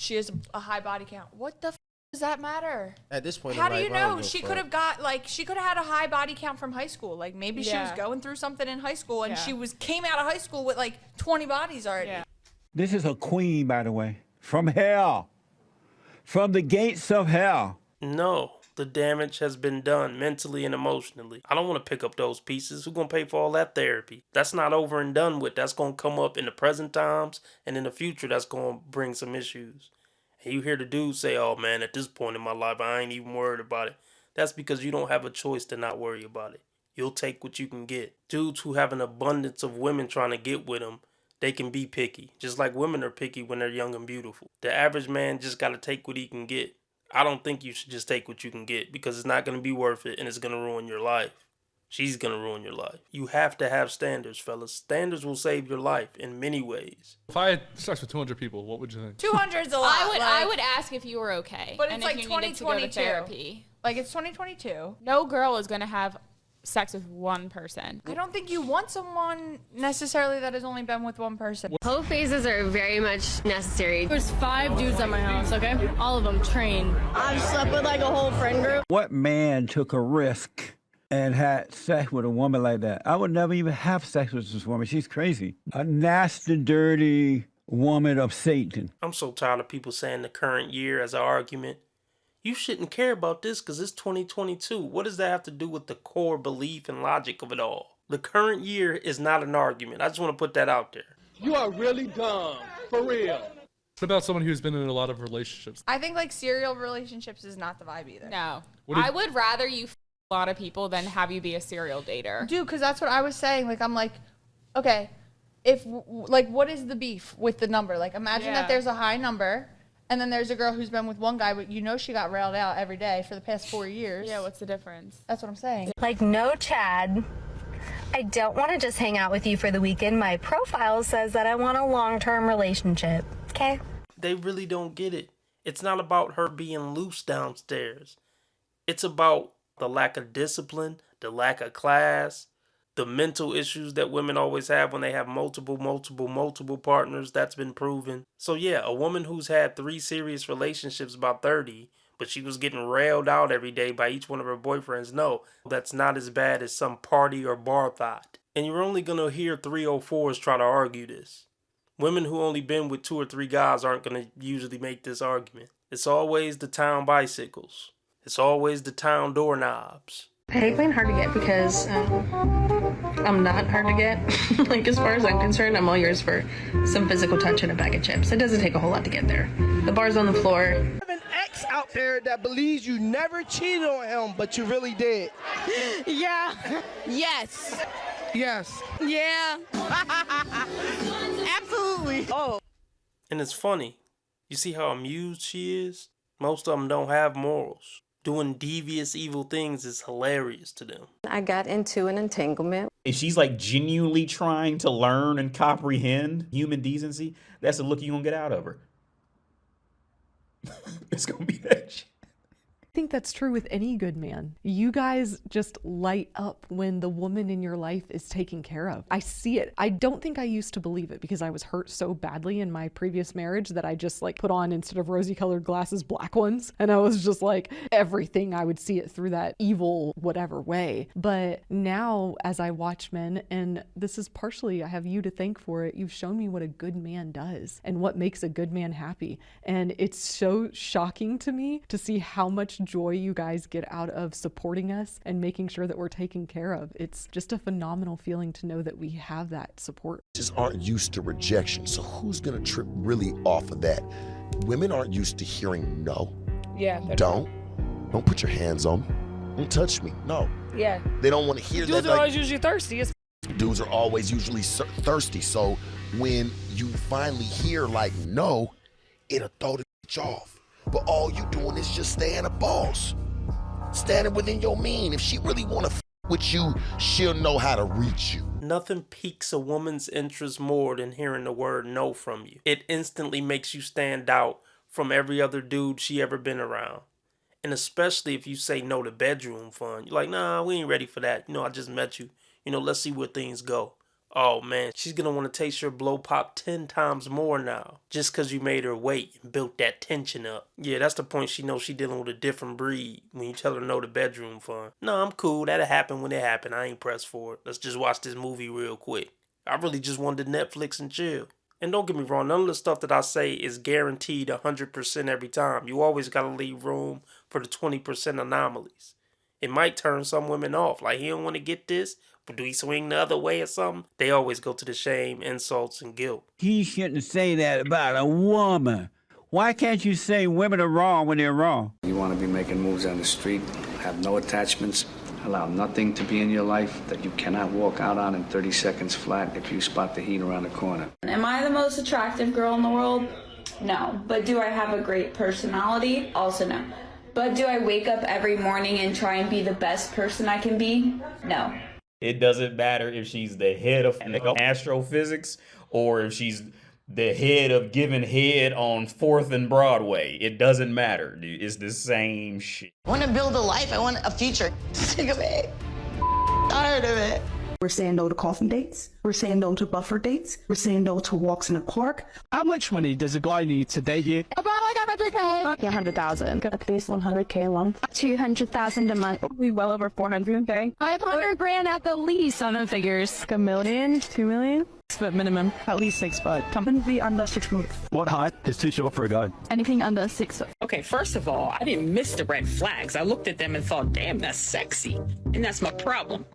she has a high body count. What the does that matter? At this point, how do you know? She could have she could have had a high body count from high school. Like maybe she was going through something in high school and she came out of high school with like 20 bodies already. Yeah. This is a queen, by the way, from hell, from the gates of hell. No, the damage has been done mentally and emotionally. I don't want to pick up those pieces. Who's going to pay for all that therapy? That's not over and done with. That's going to come up in the present times, and in the future, that's going to bring some issues. And you hear the dude say, oh man, at this point in my life, I ain't even worried about it. That's because you don't have a choice to not worry about it. You'll take what you can get. Dudes who have an abundance of women trying to get with them, they can be picky. Just like women are picky when they're young and beautiful. The average man just got to take what he can get. I don't think you should just take what you can get because it's not going to be worth it and it's going to ruin your life. She's going to ruin your life. You have to have standards, fellas. Standards will save your life in many ways. If I had sex with 200 people, what would you think? 200's a lot. I would ask if you were okay. But it's and like if you needed to go to 2022. therapy. Like it's 2022. No girl is going to have sex with one person. I don't think you want someone necessarily that has only been with one person. Hoe phases are very much necessary. There's 5 dudes at my house, okay? All of them trained. I've slept with like a whole friend group. What man took a risk and had sex with a woman like that? I would never even have sex with this woman. She's crazy. A nasty, dirty woman of Satan. I'm so tired of people saying the current year as an argument. You shouldn't care about this because it's 2022. What does that have to do with the core belief and logic of it all? The current year is not an argument. I just want to put that out there. You are really dumb. For real. What about someone who's been in a lot of relationships? I think like serial relationships is not the vibe either. No. I would rather you a lot of people than have you be a serial dater. Dude, because that's what I was saying. Like, I'm like, okay, if, like, what is the beef with the number? Like, imagine that there's a high number, and then there's a girl who's been with one guy, but you know she got railed out every day for the past 4 years. Yeah, what's the difference? That's what I'm saying. Like, no, Chad. I don't want to just hang out with you for the weekend. My profile says that I want a long-term relationship. Okay? They really don't get it. It's not about her being loose downstairs. It's about the lack of discipline, the lack of class, the mental issues that women always have when they have multiple partners. That's been proven. So yeah, a woman who's had 3 serious relationships about 30, but she was getting railed out every day by each one of her boyfriends. No, that's not as bad as some party or bar thought. And you're only going to hear 304s try to argue this. Women who only been with 2 or 3 guys aren't going to usually make this argument. It's always the town bicycles. It's always the town doorknobs. I hate being hard to get because I'm not hard to get. Like, as far as I'm concerned, I'm all yours for some physical touch and a bag of chips. It doesn't take a whole lot to get there. The bar's on the floor. I have an ex out there that believes you never cheated on him, but you really did. Yeah. Yes. Yes. Yeah. Absolutely. Oh. And it's funny. You see how amused she is? Most of them don't have morals. Doing devious, evil things is hilarious to them. I got into an entanglement. If she's like genuinely trying to learn and comprehend human decency, that's the look you're gonna get out of her. It's gonna be that shit. I think that's true with any good man. You guys just light up when the woman in your life is taken care of. I see it. I don't think I used to believe it because I was hurt so badly in my previous marriage that I just like put on, instead of rosy colored glasses, black ones. And I was just like, everything, I would see it through that evil whatever way. But now as I watch men, and this is partially, I have you to thank for it, you've shown me what a good man does and what makes a good man happy. And it's so shocking to me to see how much joy you guys get out of supporting us and making sure that we're taken care of. It's just a phenomenal feeling to know that we have that support. Just aren't used to rejection, so who's gonna trip really off of that? Women aren't used to hearing no. Yeah. Don't put your hands on me. Don't touch me. No. Yeah. They don't want to hear that. Dudes are always usually thirsty. Dudes are always usually thirsty. So when you finally hear like no, it'll throw the bitch off. But all you doing is just staying a boss. Standing within your mean. If she really want to with you, she'll know how to reach you. Nothing piques a woman's interest more than hearing the word no from you. It instantly makes you stand out from every other dude she ever been around. And especially if you say no to bedroom fun. You're like, nah, we ain't ready for that. You know, I just met you. You know, let's see where things go. Oh man, she's gonna want to taste your blow pop 10 times more now. Just cause you made her wait and built that tension up. Yeah, that's the point she knows she dealing with a different breed when you tell her no to bedroom fun. No, I'm cool. That'll happen when it happen. I ain't pressed for it. Let's just watch this movie real quick. I really just wanted to Netflix and chill. And don't get me wrong, none of the stuff that I say is guaranteed 100% every time. You always gotta leave room for the 20% anomalies. It might turn some women off. Like, he don't want to get this, but do he swing the other way or something? They always go to the shame, insults, and guilt. He shouldn't say that about a woman. Why can't you say women are wrong when they're wrong? You want to be making moves on the street, have no attachments, allow nothing to be in your life that you cannot walk out on in 30 seconds flat if you spot the heat around the corner. Am I the most attractive girl in the world? No. But do I have a great personality? Also no. But do I wake up every morning and try and be the best person I can be? No. It doesn't matter if she's the head of astrophysics or if she's the head of giving head on 4th and Broadway. It doesn't matter, dude. It's the same shit. I want to build a life. I want a future. Sick of it. Tired of it. We're saying no to coffin dates. We're saying no to buffer dates. We're saying no to walks in the park. How much money does a guy need to date you? About like 100K. 100,000. At least 100K a month. 200,000 a month. Probably well over 400K. 500 grand at the least on the figures. Like $1 million, $2 million. 6 foot minimum. At least 6 foot. Company under 6 foot. What height is too short for a guy? Anything under 6 foot. Okay, first of all, I didn't miss the red flags. I looked at them and thought, damn, that's sexy. And that's my problem.